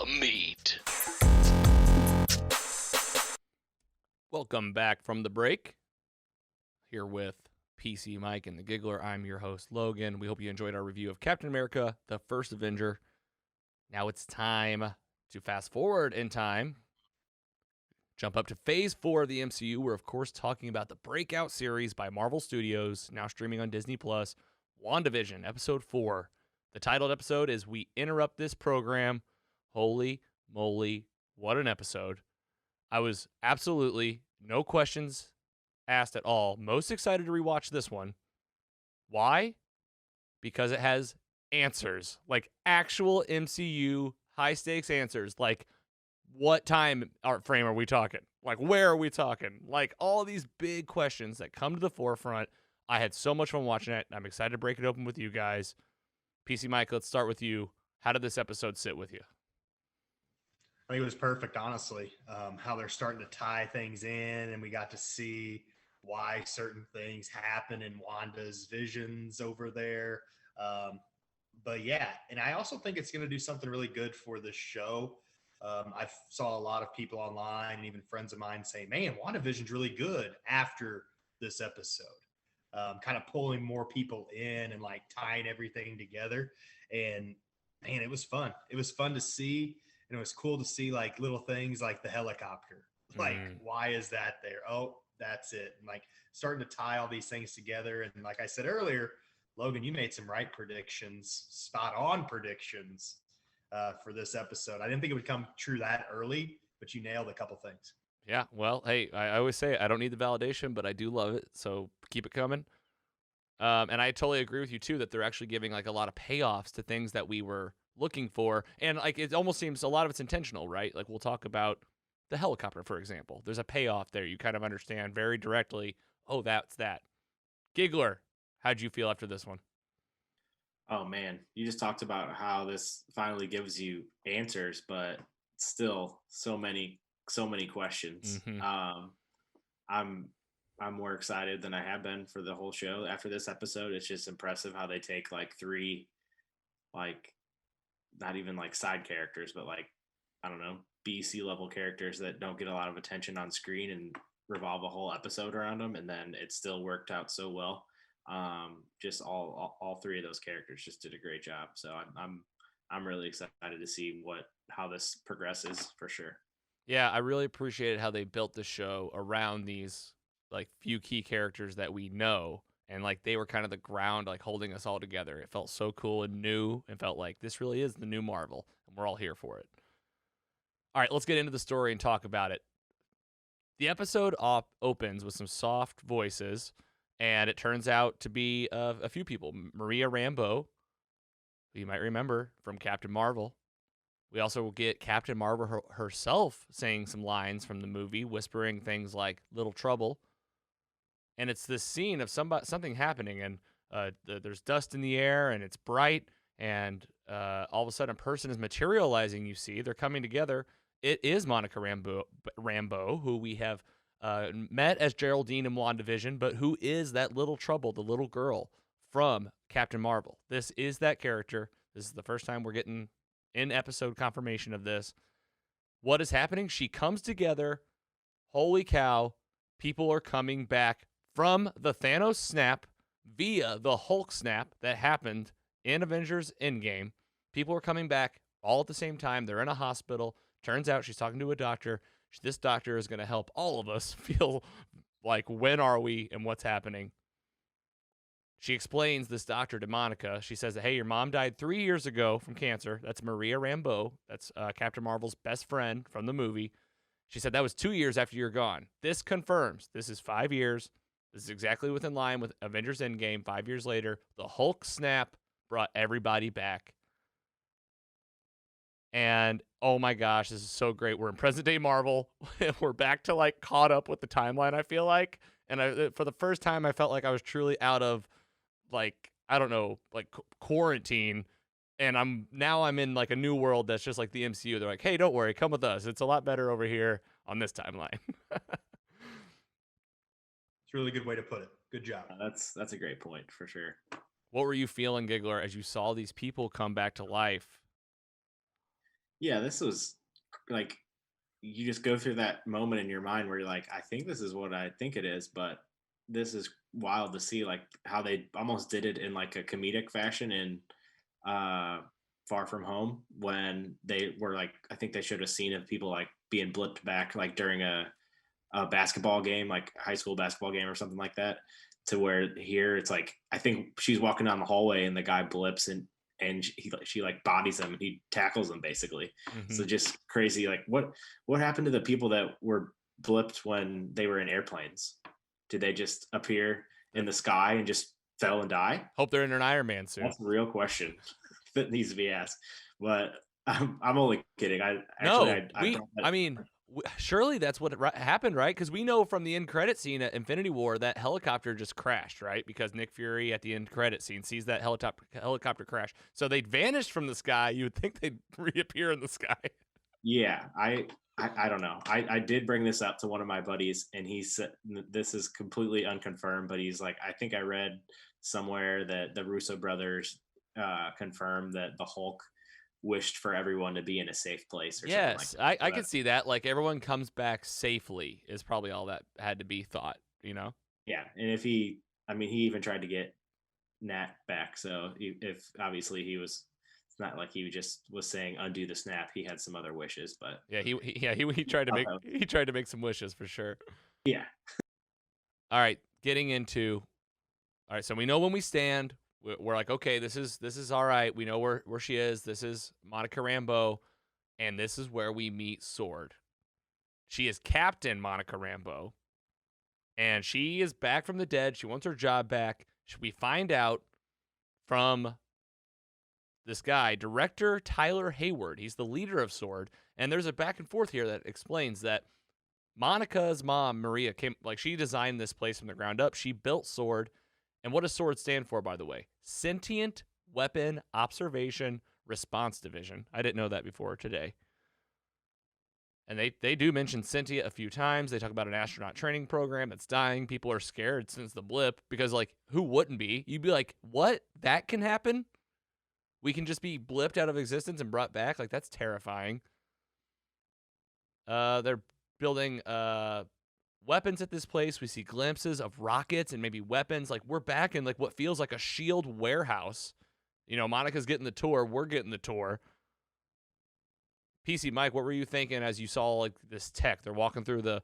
the meat. Welcome back from the break. Here with PC Mike and the Giggler. I'm your host, Logan. We hope you enjoyed our review of Captain America, the First Avenger. Now it's time to fast forward in time. Jump up to Phase 4 of the MCU. We're, of course, talking about the Breakout series by Marvel Studios, now streaming on Disney+, WandaVision, Episode 4. The titled episode is We Interrupt This Program. Holy moly, what an episode. I was absolutely, no questions asked at all, most excited to rewatch this one. Why? Because it has answers, like actual MCU high-stakes answers, like what time frame are we talking? Like, where are we talking? Like, all these big questions that come to the forefront. I had so much fun watching it. I'm excited to break it open with you guys. PC Mike, let's start with you. How did this episode sit with you? I think it was perfect, honestly, how they're starting to tie things in, and we got to see why certain things happen in Wanda's visions over there. But yeah, and I also think it's going to do something really good for the show. I saw a lot of people online and even friends of mine saying, man, WandaVision's really good after this episode. Kind of pulling more people in and like tying everything together. And man, it was fun. It was fun to see. And it was cool to see like little things like the helicopter. Like, why is that there? Oh, that's it. And like starting to tie all these things together. And like I said earlier, Logan, you made some right predictions, spot on predictions for this episode. I didn't think it would come true that early, but you nailed a couple things. Yeah, well, hey, I always say I don't need the validation, but I do love it, so keep it coming. And I totally agree with you, too, that they're actually giving, like, a lot of payoffs to things that we were looking for. And, like, it almost seems a lot of it's intentional, right? Like, we'll talk about the helicopter, for example. There's a payoff there. You kind of understand very directly, oh, that's that. Giggler, how'd you feel after this one? Oh man, you just talked about how this finally gives you answers, but still so many questions. I'm more excited than I have been for the whole show after this episode. It's just impressive how they take like three, like not even like side characters, but like I don't know, BC level characters that don't get a lot of attention on screen and revolve a whole episode around them, and then it still worked out so well. Just all three of those characters just did a great job. So I'm really excited to see how this progresses for sure. Yeah, I really appreciated how they built the show around these like few key characters that we know, and like they were kind of the ground like holding us all together. It felt so cool and new, and felt like this really is the new Marvel, and we're all here for it. All right, let's get into the story and talk about it. The episode opens with some soft voices, and it turns out to be a few people. Maria Rambeau, who you might remember from Captain Marvel. We also get Captain Marvel herself saying some lines from the movie, whispering things like "little trouble." And it's this scene of something happening, and there's dust in the air, and it's bright, and all of a sudden a person is materializing. You see, they're coming together. It is Monica Rambeau, who we have met as Geraldine in WandaVision, but who is that little trouble, the little girl from Captain Marvel. This is that character. This is the first time we're getting in-episode confirmation of this. What is happening? She comes together. Holy cow. People are coming back from the Thanos snap via the Hulk snap that happened in Avengers Endgame. People are coming back all at the same time. They're in a hospital. Turns out she's talking to a doctor. This doctor is going to help all of us feel like, when are we and what's happening? She explains this doctor to Monica. She says that, hey, your mom died 3 years ago from cancer. That's Maria Rambeau. That's Captain Marvel's best friend from the movie. She said that was 2 years after you're gone. This confirms this is 5 years. This is exactly within line with Avengers Endgame. 5 years later, the Hulk snap brought everybody back. And oh my gosh, this is so great. We're in present day Marvel. We're back to like caught up with the timeline, I feel like. And for the first time, I felt like I was truly out of like, I don't know, like quarantine. And I'm in like a new world that's just like the MCU. They're like, hey, don't worry, come with us. It's a lot better over here on this timeline. It's a really good way to put it. Good job. That's a great point for sure. What were you feeling, Giggler, as you saw these people come back to life? Yeah, this was like you just go through that moment in your mind where you're like, I think this is what I think it is, but this is wild to see like how they almost did it in like a comedic fashion in uh Far From Home when they were like I think they showed a scene of people like being blipped back like during a basketball game, like a high school basketball game or something like that. To where here it's like I think she's walking down the hallway and the guy blips and she like bodies him and he tackles him basically. Mm-hmm. So just crazy. Like what happened to the people that were blipped when they were in airplanes? Did they just appear in the sky and just fell and die? Hope they're in an Iron Man suit. That's a real question that needs to be asked. But I'm only kidding. Surely that's what happened, right? Because we know from the end credit scene at Infinity War that helicopter just crashed, right? Because Nick Fury at the end credit scene sees that helicopter crash. So they'd vanished from the sky. You would think they'd reappear in the sky. Yeah, I don't know. I did bring this up to one of my buddies, and he said this is completely unconfirmed, but he's like, I think I read somewhere that the Russo brothers confirmed that the Hulk wished for everyone to be in a safe place. Or yes, something like that. I could see that. Like everyone comes back safely is probably all that had to be thought. You know? Yeah, and if he even tried to get Nat back. So if obviously he was. It's not like he just was saying undo the snap. He had some other wishes, but he tried to make some wishes for sure. Yeah. All right, getting into. All right, so we know when we stand. We're like, okay, this is all right. We know where she is. This is Monica Rambeau, and this is where we meet Sword. She is Captain Monica Rambeau, and she is back from the dead. She wants her job back. We find out from this guy, Director Tyler Hayward. He's the leader of Sword, and there's a back and forth here that explains that Monica's mom, Maria, she designed this place from the ground up. She built Sword. And what does SWORD stand for, by the way? Sentient Weapon Observation Response Division. I didn't know that before today. And they do mention sentient a few times. They talk about an astronaut training program that's dying. People are scared since the blip because, like, who wouldn't be? You'd be like, what? That can happen? We can just be blipped out of existence and brought back? Like, that's terrifying. They're building weapons at this place. We see glimpses of rockets and maybe weapons. Like we're back in like what feels like a SHIELD warehouse. You know, Monica's getting the tour. We're getting the tour. PC Mike, what were you thinking as you saw like this tech? They're walking through the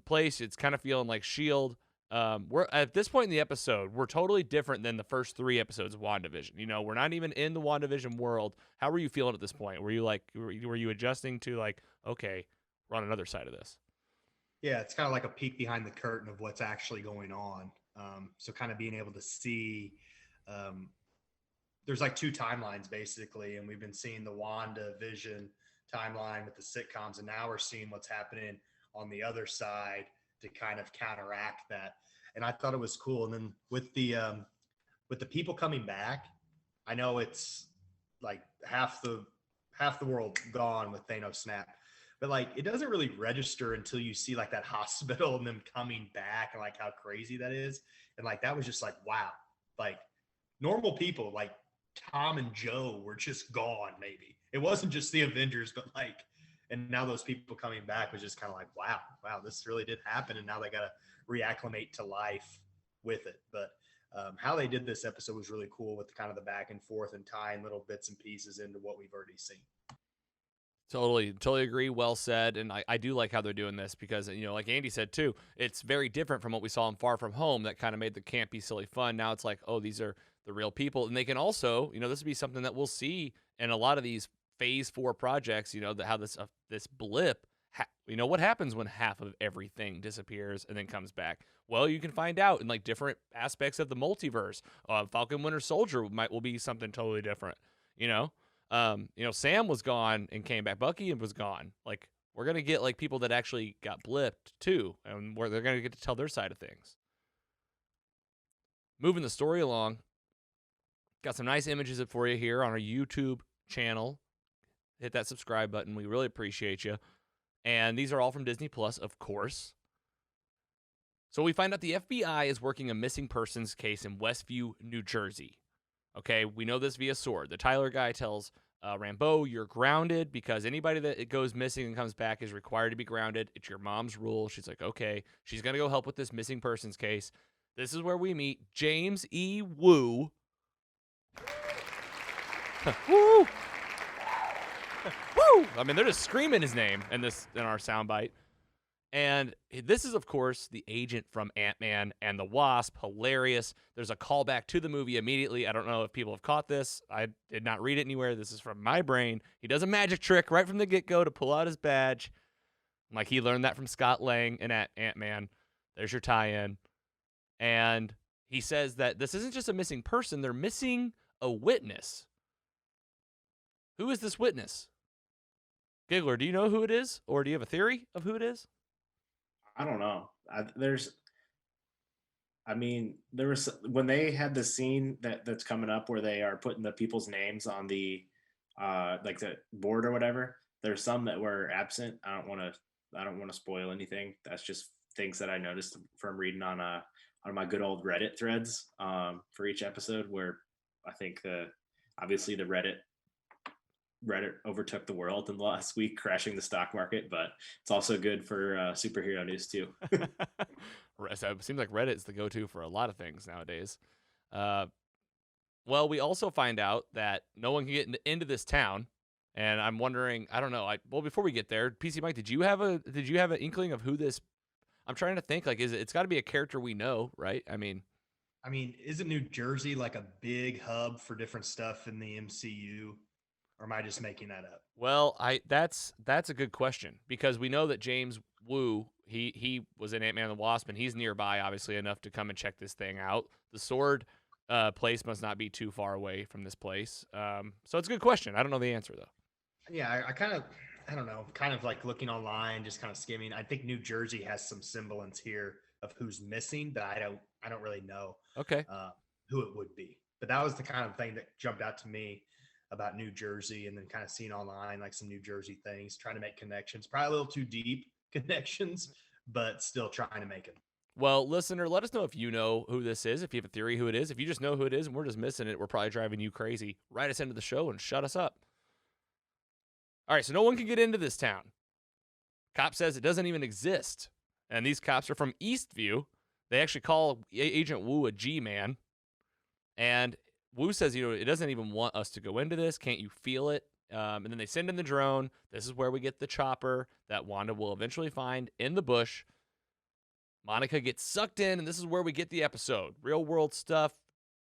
place. It's kind of feeling like SHIELD. We're at this point in the episode, we're totally different than the first 3 episodes of WandaVision. You know, we're not even in the WandaVision world. How were you feeling at this point? Were you adjusting to like, okay, we're on another side of this? Yeah, it's kind of like a peek behind the curtain of what's actually going on. So kind of being able to see, there's like 2 timelines basically, and we've been seeing the WandaVision timeline with the sitcoms, and now we're seeing what's happening on the other side to kind of counteract that. And I thought it was cool. And then with the people coming back, I know it's like half the world gone with Thanos snap. But like it doesn't really register until you see like that hospital and them coming back and like how crazy that is. And like that was just like wow. Like normal people like Tom and Joe were just gone, maybe. It wasn't just the Avengers, but like and now those people coming back was just kind of like, wow, this really did happen. And now they gotta reacclimate to life with it. But how they did this episode was really cool with kind of the back and forth and tying little bits and pieces into what we've already seen. Totally agree. Well said. And I do like how they're doing this because, you know, like Andy said too, it's very different from what we saw in Far From Home that kind of made the campy, silly fun. Now it's like, oh, these are the real people. And they can also, you know, this would be something that we'll see in a lot of these phase 4 projects, you know, how this blip, you know, what happens when half of everything disappears and then comes back? Well, you can find out in like different aspects of the multiverse. Falcon Winter Soldier will be something totally different, you know? You know, Sam was gone and came back. Bucky was gone. Like, we're going to get like people that actually got blipped too, and where they're going to get to tell their side of things. Moving the story along, got some nice images for you here on our YouTube channel. Hit that subscribe button. We really appreciate you. And these are all from Disney Plus, of course. So we find out the FBI is working a missing persons case in Westview, New Jersey. Okay, we know this via SWORD. The Tyler guy tells Rambeau, you're grounded because anybody that goes missing and comes back is required to be grounded. It's your mom's rule. She's like, okay. She's going to go help with this missing persons case. This is where we meet James E. Woo. Woo! Woo! I mean, they're just screaming his name in our soundbite. And this is, of course, the agent from Ant-Man and the Wasp. Hilarious. There's a callback to the movie immediately. I don't know if people have caught this. I did not read it anywhere. This is from my brain. He does a magic trick right from the get-go to pull out his badge. Like he learned that from Scott Lang in Ant-Man. There's your tie-in. And he says that this isn't just a missing person. They're missing a witness. Who is this witness? Giggler, do you know who it is? Or do you have a theory of who it is? I don't know. There was when they had the scene that's coming up where they are putting the people's names on the like the board or whatever. There's some that were absent. I don't want to spoil anything. That's just things that I noticed from reading on my good old Reddit threads for each episode, where I think obviously the Reddit overtook the world in the last week, crashing the stock market, but it's also good for superhero news too. So it seems like Reddit is the go-to for a lot of things nowadays. Well, we also find out that no one can get into this town, and I'm wondering, I don't know. Well, before we get there, PC Mike, did you have an inkling of who this? I'm trying to think. Like, it's got to be a character we know, right? I mean, isn't New Jersey like a big hub for different stuff in the MCU? Or am I just making that up? Well, that's a good question, because we know that James Woo, he was in Ant-Man and the Wasp, and he's nearby, obviously, enough to come and check this thing out. The sword place must not be too far away from this place. So it's a good question. I don't know the answer, though. Yeah, I don't know, kind of like looking online, just kind of skimming. I think New Jersey has some semblance here of who's missing, but I don't really know who it would be. But that was the kind of thing that jumped out to me about New Jersey, and then kind of seeing online like some New Jersey things, trying to make connections, probably a little too deep connections, but still trying to make it. Well, listener, let us know if you know who this is, if you have a theory who it is. If you just know who it is and we're just missing it, we're probably driving you crazy. Write us into the show and shut us up. All right, so no one can get into this town. Cop says it doesn't even exist. And these cops are from Eastview. They actually call Agent Woo a G-man. And Woo says, it doesn't even want us to go into this. Can't you feel it? And then they send in the drone. This is where we get the chopper that Wanda will eventually find in the bush. Monica gets sucked in, and this is where we get the episode. Real world stuff.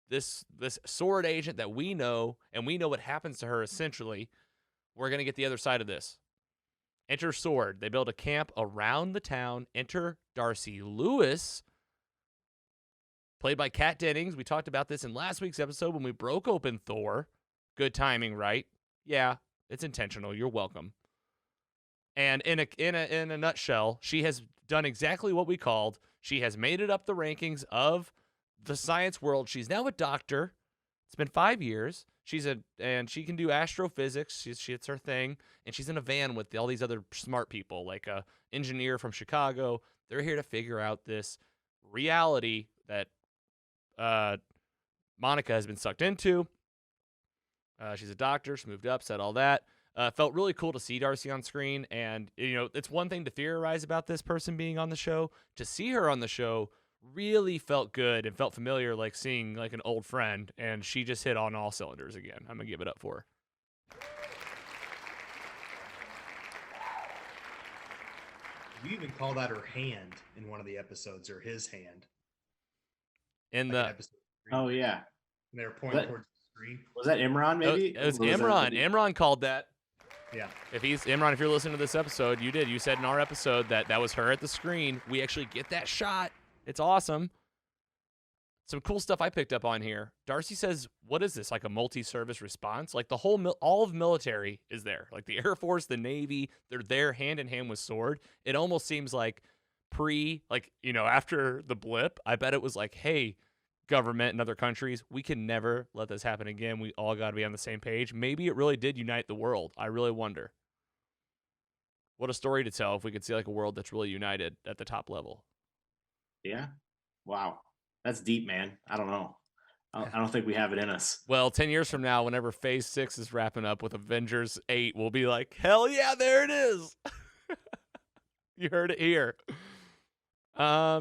This sword agent that we know, and we know what happens to her essentially. We're going to get the other side of this. Enter Sword. They build a camp around the town. Enter Darcy Lewis, played by Kat Dennings. We talked about this in last week's episode when we broke open Thor. Good timing, right? Yeah, it's intentional. You're welcome. And in a nutshell, she has done exactly what we called. She has made it up the rankings of the science world. She's now a doctor. It's been 5 years. And she can do astrophysics. It's her thing. And she's in a van with all these other smart people, like a engineer from Chicago. They're here to figure out this reality that Monica has been sucked into. She's a doctor. She moved up, said all that. Felt really cool to see Darcy on screen. And, it's one thing to theorize about this person being on the show. To see her on the show really felt good and felt familiar, like seeing like an old friend. And she just hit on all cylinders again. I'm going to give it up for her. You even call that her hand in one of the episodes, or his hand. In the episode 3. Oh yeah, and they were pointing towards the screen. Was that Imran? Maybe it was Imran. Imran called that. Yeah. Imran, if you're listening to this episode, you did. You said in our episode that was her at the screen. We actually get that shot. It's awesome. Some cool stuff I picked up on here. Darcy says, "What is this? Like a multi-service response? Like the whole all of military is there. Like the Air Force, the Navy, they're there hand in hand with Sword. It almost seems like after the blip. I bet it was like, hey, government in other countries, we can never let this happen again. We all got to be on the same page. Maybe it really did unite the world. I really wonder. What a story to tell if we could see like a world that's really united at the top level." Yeah. Wow. That's deep, man. I don't know. I don't think we have it in us. Well, 10 years from now, whenever Phase 6 is wrapping up with Avengers 8, we'll be like, hell yeah, there it is. You heard it here.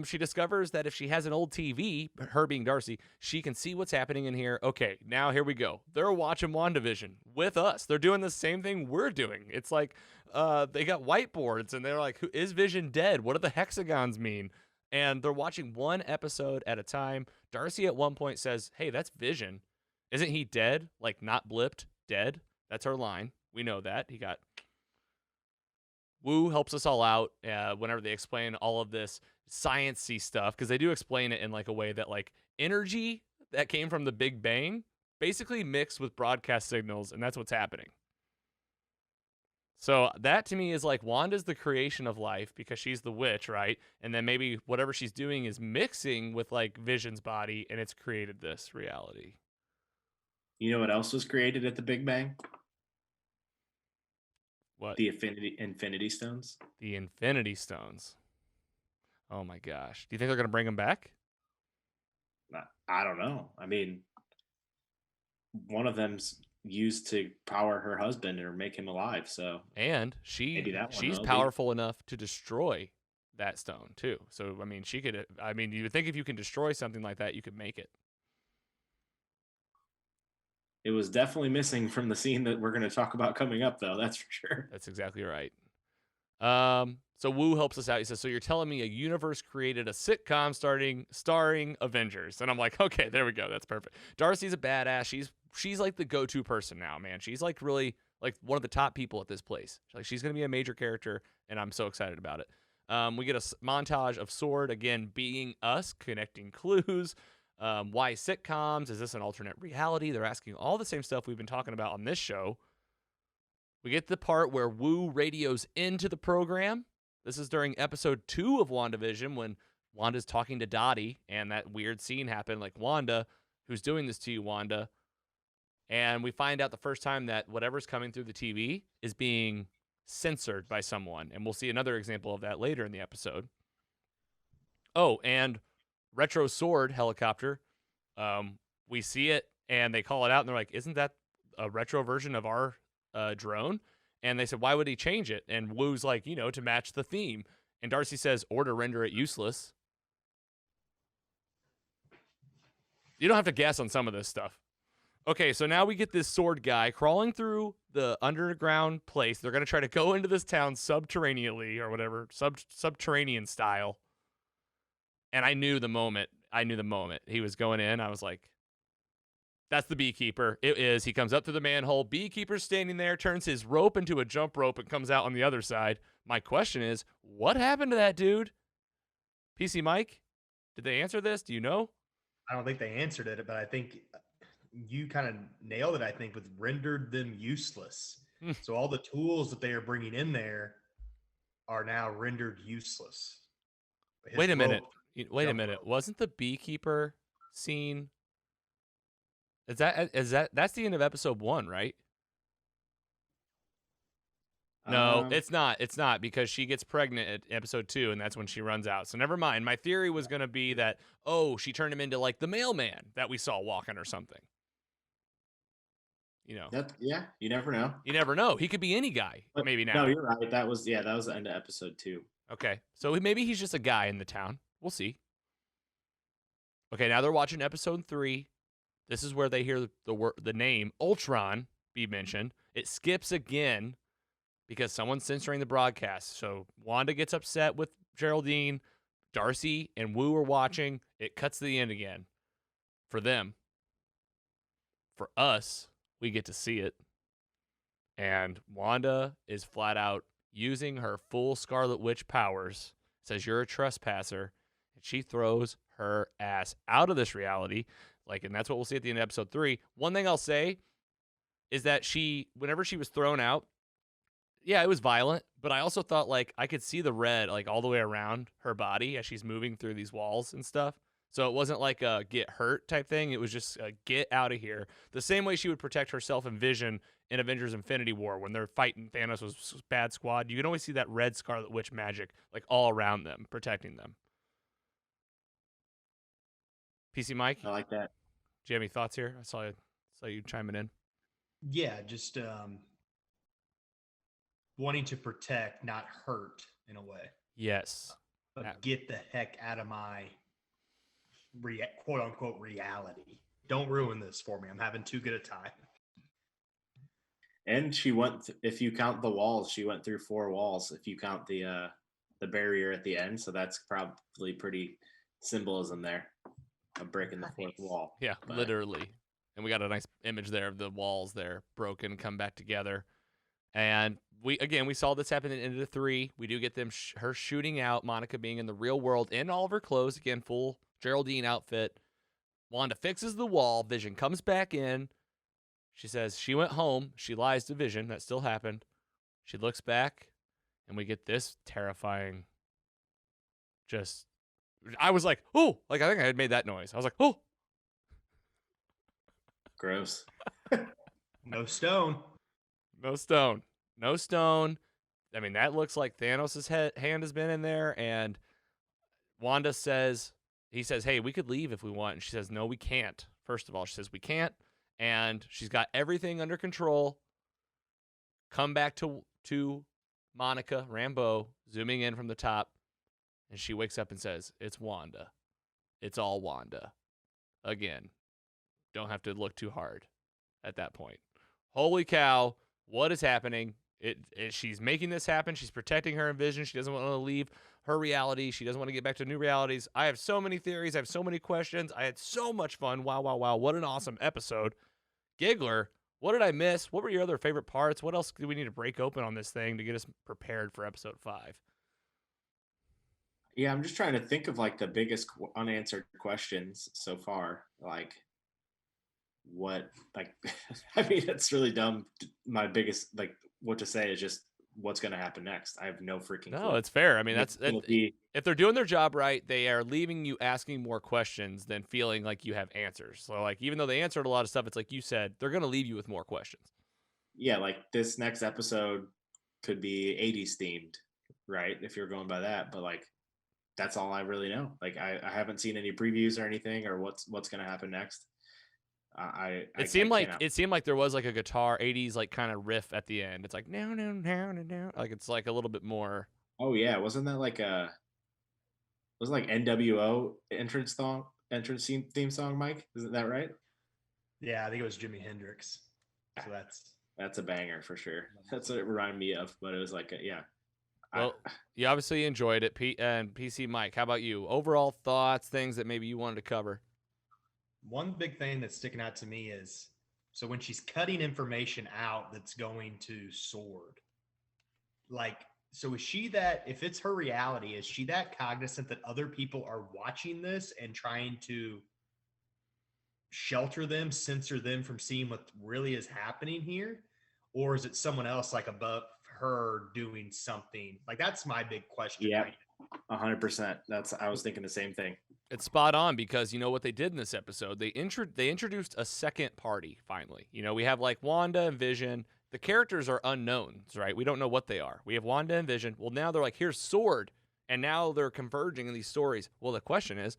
She discovers that if she has an old TV, her being Darcy, she can see what's happening in here. Okay, now here we go. They're watching WandaVision with us. They're doing the same thing we're doing. It's like they got whiteboards, and they're like, is Vision dead? What do the hexagons mean? And they're watching one episode at a time. Darcy at one point says, hey, that's Vision. Isn't he dead? Like, not blipped, dead? That's her line. We know that. He got... Wu helps us all out whenever they explain all of this science-y stuff, because they do explain it in like a way that like energy that came from the Big Bang basically mixed with broadcast signals, and that's what's happening. So that to me is like Wanda's the creation of life because she's the witch, right? And then maybe whatever she's doing is mixing with like Vision's body, and it's created this reality. You know what else was created at the Big Bang? What? The Infinity Stones. The Infinity Stones. Oh my gosh. Do you think they're going to bring them back? I don't know. I mean, one of them's used to power her husband or make him alive, so. And she's powerful enough to destroy that stone too. So I mean, you would think if you can destroy something like that, you could make it. It was definitely missing from the scene that we're going to talk about coming up, though. That's for sure. That's exactly right. So Wu helps us out. He says, so you're telling me a universe created a sitcom starring Avengers. And I'm like, okay, there we go. That's perfect. Darcy's a badass. She's like the go-to person now, man. She's like really like one of the top people at this place. Like she's going to be a major character, and I'm so excited about it. We get a montage of Sword, again, being us, connecting clues. Why sitcoms? Is this an alternate reality? They're asking all the same stuff we've been talking about on this show. We get the part where Wu radios into the program. This is during episode 2 of WandaVision when Wanda's talking to Dottie, and that weird scene happened, like, Wanda, who's doing this to you, Wanda? And we find out the first time that whatever's coming through the TV is being censored by someone, and we'll see another example of that later in the episode. Oh, and Retro Sword helicopter, we see it, and they call it out, and they're like, isn't that a retro version of our drone? And they said, why would he change it? And Wu's like, to match the theme. And Darcy says, or to render it useless. You don't have to guess on some of this stuff. Okay, so now we get this Sword guy crawling through the underground place. They're going to try to go into this town subterraneanly or whatever, subterranean style. And I knew the moment he was going in, I was like, that's the beekeeper. It is. He comes up to the manhole. Beekeeper's standing there, turns his rope into a jump rope, and comes out on the other side. My question is, what happened to that dude? PC Mike, did they answer this? Do you know? I don't think they answered it, but I think you kind of nailed it, I think, with rendered them useless. So all the tools that they are bringing in there are now rendered useless. Wait a minute. Wasn't the beekeeper scene... That's the end of episode 1, right? No, it's not. It's not, because she gets pregnant at episode 2, and that's when she runs out. So never mind. My theory was going to be that, she turned him into like the mailman that we saw walking or something. Yeah, you never know. You never know. He could be any guy. But maybe now. No, you're right. That was the end of episode 2. Okay, so maybe he's just a guy in the town. We'll see. Okay, now they're watching episode 3. This is where they hear the name Ultron be mentioned. It skips again because someone's censoring the broadcast. So Wanda gets upset with Geraldine. Darcy and Wu are watching. It cuts to the end again. For them. For us, we get to see it. And Wanda is flat out using her full Scarlet Witch powers. Says, you're a trespasser. And she throws her ass out of this reality. And that's what we'll see at the end of episode 3. One thing I'll say is that whenever she was thrown out, yeah, it was violent, but I also thought, I could see the red, all the way around her body as she's moving through these walls and stuff. So it wasn't like a get hurt type thing. It was just a get out of here. The same way she would protect herself and Vision in Avengers Infinity War when they're fighting Thanos' bad squad. You can always see that red Scarlet Witch magic, all around them, protecting them. PC Mike? I like that. Do you have any thoughts here? I saw you chiming in. Yeah, just wanting to protect, not hurt in a way. Yes. But get the heck out of my quote unquote reality. Don't ruin this for me. I'm having too good a time. And she went, if you count the walls, she went through 4 walls. If you count the barrier at the end, so that's probably pretty symbolism there of breaking the 4th wall. Yeah, but literally. And we got a nice image there of the walls there broken, come back together. And we saw this happen in Into 3. We do get them her shooting out, Monica being in the real world in all of her clothes, again, full Geraldine outfit. Wanda fixes the wall. Vision comes back in. She says she went home. She lies to Vision. That still happened. She looks back, and we get this terrifying, I was like, oh, like I think I had made that noise. I was like, oh. Gross. No stone. No stone. No stone. I mean, that looks like Thanos' hand has been in there, and Wanda says, he says, hey, we could leave if we want. And she says, no, we can't. First of all, she says, we can't. And she's got everything under control. Come back to Monica Rambeau, zooming in from the top. And she wakes up and says, it's Wanda. It's all Wanda. Again, don't have to look too hard at that point. Holy cow, what is happening? She's making this happen. She's protecting her Vision. She doesn't want to leave her reality. She doesn't want to get back to new realities. I have so many theories. I have so many questions. I had so much fun. Wow, wow, wow. What an awesome episode. Giggler, what did I miss? What were your other favorite parts? What else do we need to break open on this thing to get us prepared for episode 5? Yeah, I'm just trying to think of like the biggest unanswered questions so far. Like what, like, I mean, it's really dumb. My biggest, like, what to say is just what's going to happen next. I have no freaking clue. No, it's fair. I mean, if they're doing their job right, they are leaving you asking more questions than feeling like you have answers. So, like, even though they answered a lot of stuff, it's like you said, they're going to leave you with more questions. Yeah, like this next episode could be 80s themed, right? If you're going by that, but like, that's all I really know. Like, I haven't seen any previews or anything or what's going to happen next. It seemed like there was like a guitar 80s like kind of riff at the end. It's like no, like it's like a little bit more. Oh yeah, wasn't that like like NWO entrance theme song, Mike? Isn't that right? Yeah, I think it was Jimi Hendrix. So that's a banger for sure. That's what it reminded me of. But it was like yeah. Well, you obviously enjoyed it, and PC Mike. How about you? Overall thoughts, things that maybe you wanted to cover. One big thing that's sticking out to me is, so when she's cutting information out that's going to Sword, like, so is she that, if it's her reality, is she that cognizant that other people are watching this and trying to shelter them, censor them from seeing what really is happening here? Or is it someone else like above her doing something? Like, that's my big question. Yeah, 100%. I was thinking the same thing. It's spot on because you know what they did in this episode? They introduced a second party finally. You know, we have like Wanda and Vision. The characters are unknowns, right? We don't know what they are. We have Wanda and Vision. Well, now they're like, here's Sword, and now they're converging in these stories. Well, the question is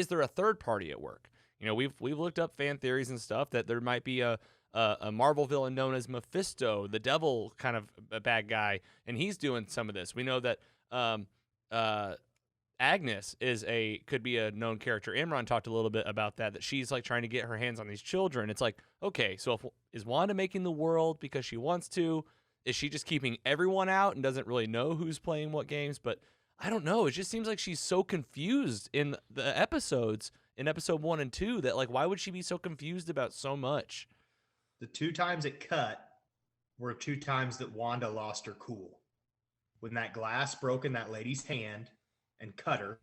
there a third party at work? You know, we've looked up fan theories and stuff that there might be a Marvel villain known as Mephisto, the devil kind of a bad guy, and he's doing some of this. We know that Agnes could be a known character. Imran talked a little bit about that she's like trying to get her hands on these children. It's like, okay, so is Wanda making the world because she wants to? Is she just keeping everyone out and doesn't really know who's playing what games? But I don't know. It just seems like she's so confused in the episodes, in episode 1 and 2, that like, why would she be so confused about so much? The 2 times it cut were 2 times that Wanda lost her cool. When that glass broke in that lady's hand and cut her,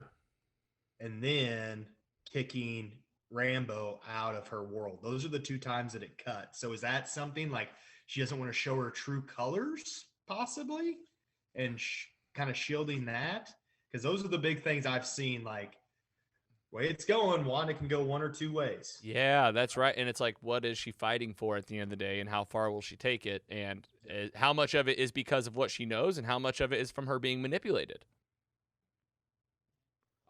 and then kicking Rambeau out of her world. Those are the 2 times that it cut. So is that something like she doesn't want to show her true colors, possibly, and kind of shielding that? Because those are the big things I've seen. Like, way it's going, Wanda can go 1 or 2 ways. Yeah, that's right. And it's like, what is she fighting for at the end of the day, and how far will she take it? And how much of it is because of what she knows, and how much of it is from her being manipulated?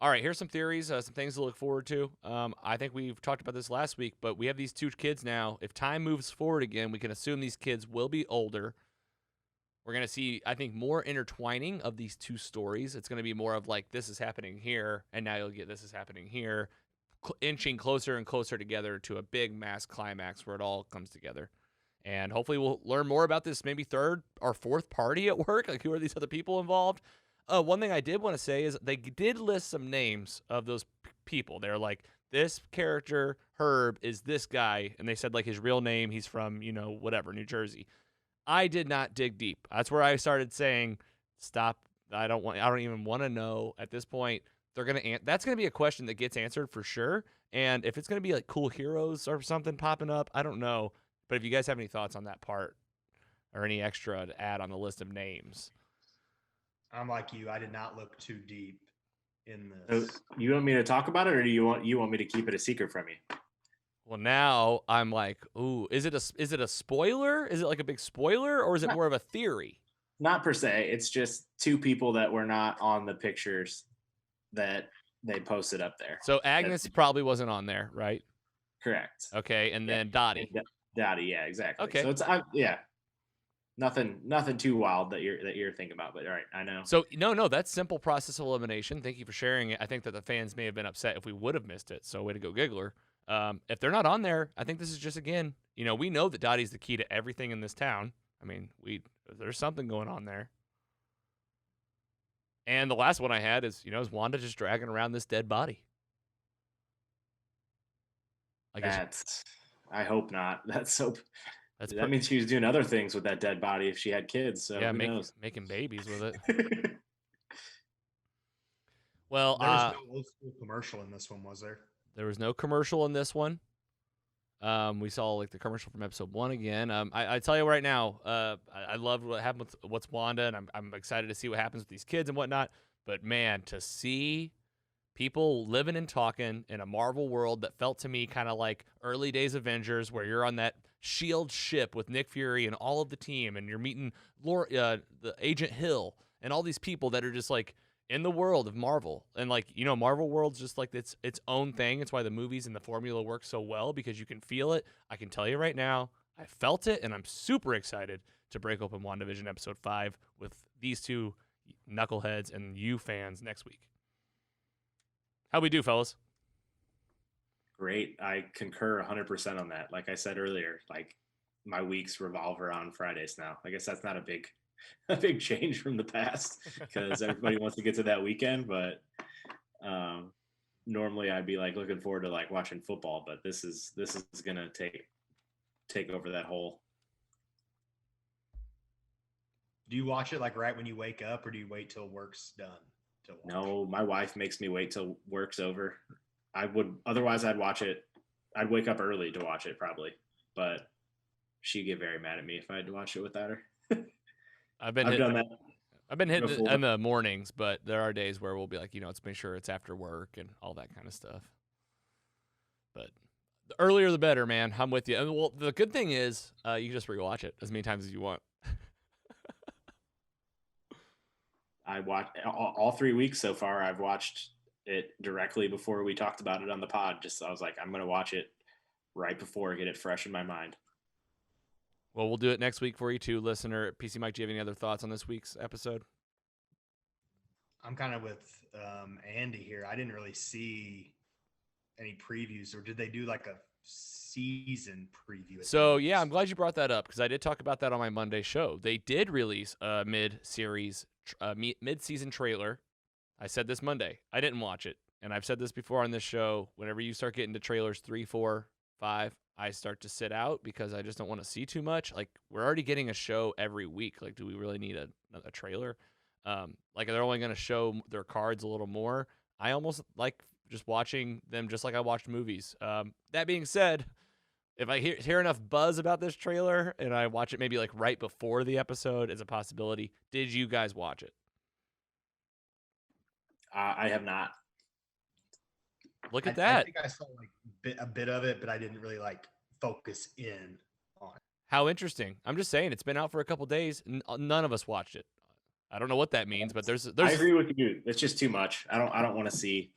All right, here's some theories, some things to look forward to. I think we've talked about this last week, but we have these 2 kids now. If time moves forward again, we can assume these kids will be older. We're going to see, I think, more intertwining of these 2 stories. It's going to be more of like, this is happening here, and now you'll get this is happening here, inching closer and closer together to a big mass climax where it all comes together. And hopefully we'll learn more about this maybe 3rd or 4th party at work. Like, who are these other people involved? One thing I did want to say is they did list some names of those people. They're like, this character, Herb, is this guy. And they said, like, his real name, he's from, whatever, New Jersey. I did not dig deep. That's where I started saying, stop. I don't even want to know at this point. That's going to be a question that gets answered for sure. And if it's going to be like cool heroes or something popping up, I don't know. But if you guys have any thoughts on that part or any extra to add on the list of names. I'm like you. I did not look too deep in this. So you want me to talk about it, or do you want me to keep it a secret from you? Well, now I'm like, ooh, is it a spoiler? Is it like a big spoiler, or is it more of a theory? Not per se. It's just 2 people that were not on the pictures that they posted up there. So Agnes probably wasn't on there, right? Correct. Okay, and then Dottie. Dottie, yeah, exactly. Okay. So it's nothing too wild that you're thinking about, but all right, I know. So no, that's simple process elimination. Thank you for sharing it. I think that the fans may have been upset if we would have missed it. So way to go, Giggler. If they're not on there, I think this is just, again, we know that Dottie's the key to everything in this town. I mean, there's something going on there. And the last one I had is Wanda just dragging around this dead body. I hope not. That means she was doing other things with that dead body if she had kids. So yeah, making babies with it. Well, there was no old school commercial in this one, was there? There was no commercial in this one. We saw like the commercial from episode 1 again. I tell you right now, I love what happened with What's Wanda, and I'm excited to see what happens with these kids and whatnot. But man, to see people living and talking in a Marvel world that felt to me kind of like early days Avengers, where you're on that SHIELD ship with Nick Fury and all of the team, and you're meeting the Agent Hill and all these people that are just like in the world of Marvel. And like, Marvel world's just like its own thing. It's why the movies and the formula work so well, because you can feel it. I can tell you right now, I felt it, and I'm super excited to break open WandaVision episode 5 with these 2 knuckleheads and you fans next week. How we do, fellas? Great. I concur 100% on that. Like I said earlier, like my weeks revolve around Fridays now. I guess that's not a big change from the past, because everybody wants to get to that weekend. But normally I'd be like looking forward to like watching football, but this is gonna take over that whole. Do you watch it like right when you wake up, or do you wait till work's done to watch? No, my wife makes me wait till work's over. Otherwise I'd watch it. I'd wake up early to watch it probably, but she'd get very mad at me if I had to watch it without her. I've done that. I've been hitting it in the mornings, but there are days where we'll be like, let's make sure it's after work and all that kind of stuff. But the earlier the better, man. I'm with you. And well, the good thing is you can just rewatch it as many times as you want. I watched all 3 weeks so far. I've watched it directly before we talked about it on the pod. I was like, I'm going to watch it right before, get it fresh in my mind. Well, we'll do it next week for you too, listener. PC Mike, do you have any other thoughts on this week's episode? I'm kind of with Andy here. I didn't really see any previews, or did they do like a season preview? So yeah, I'm glad you brought that up, because I did talk about that on my Monday show. They did release a mid-season trailer. I said this Monday. I didn't watch it, and I've said this before on this show. Whenever you start getting to trailers 3, 4, 5, I start to sit out because I just don't want to see too much. Like, we're already getting a show every week. Like, do we really need a trailer? Like, they're only going to show their cards a little more. I almost like just watching them just like I watched movies. That being said, if I hear enough buzz about this trailer and I watch it maybe like right before the episode, is a possibility. Did you guys watch it? I have not. Look at that. I think I saw like a bit of it, but I didn't really like focus in on it. How interesting. I'm just saying, it's been out for a couple days. None of us watched it. I don't know what that means, but there's I agree with you. It's just too much. I don't want to see.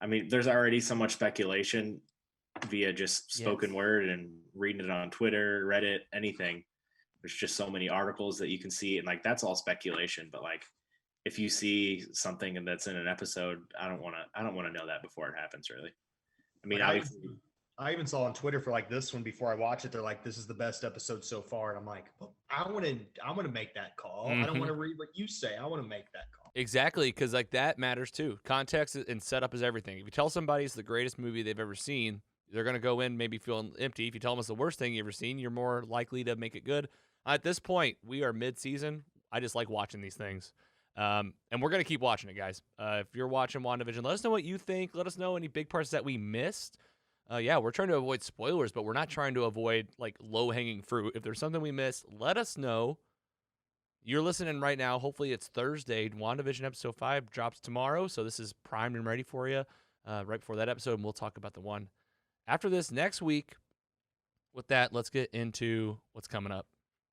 I mean, there's already so much speculation via just spoken word and reading it on Twitter, Reddit, anything. There's just so many articles that you can see, and like that's all speculation. But like, if you see something and that's in an episode, I don't want to know that before it happens. Really, I mean, obviously. I even saw on Twitter for like this one before I watch it. They're like, "This is the best episode so far," and I'm like, well, I want to make that call. I don't want to read what you say. I want to make that call. Exactly, because like that matters too. Context and setup is everything. If you tell somebody it's the greatest movie they've ever seen, they're gonna go in maybe feeling empty. If you tell them it's the worst thing you've ever seen, you're more likely to make it good. At this point, we are mid-season. I just like watching these things. And we're going to keep watching it, guys. If you're watching WandaVision, let us know what you think. Let us know any big parts that we missed. Yeah, we're trying to avoid spoilers, but we're not trying to avoid like low-hanging fruit. If there's something we missed, let us know. You're listening right now. Hopefully it's Thursday. WandaVision episode 5 drops tomorrow, so this is primed and ready for you right before that episode, and we'll talk about the one after this next week. With that, let's get into what's coming up.